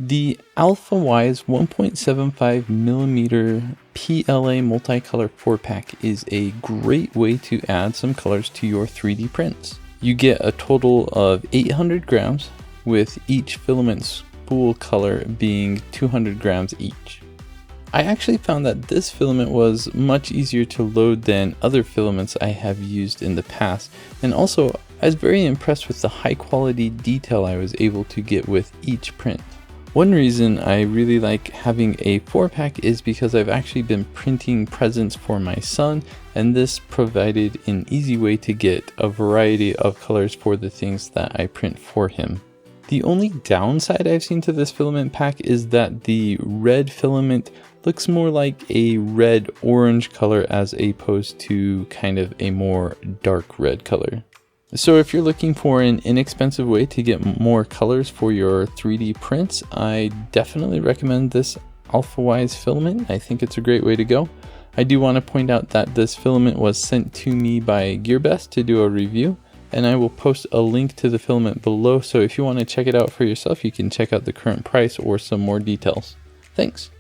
The Alfawise 1.75mm PLA multicolor 4-pack is a great way to add some colors to your 3D prints. You get a total of 800 grams, with each filament spool color being 200 grams each. I actually found that this filament was much easier to load than other filaments I have used in the past, and also I was very impressed with the high quality detail I was able to get with each print. One reason I really like having a 4-pack is because I've actually been printing presents for my son, and this provided an easy way to get a variety of colors for the things that I print for him. The only downside I've seen to this filament pack is that the red filament looks more like a red-orange color as opposed to kind of a more dark red color. So if you're looking for an inexpensive way to get more colors for your 3D prints, I definitely recommend this Alfawise filament. I think it's a great way to go. I do want to point out that this filament was sent to me by GearBest to do a review, and I will post a link to the filament below, so if you want to check it out for yourself, you can check out the current price or some more details. Thanks.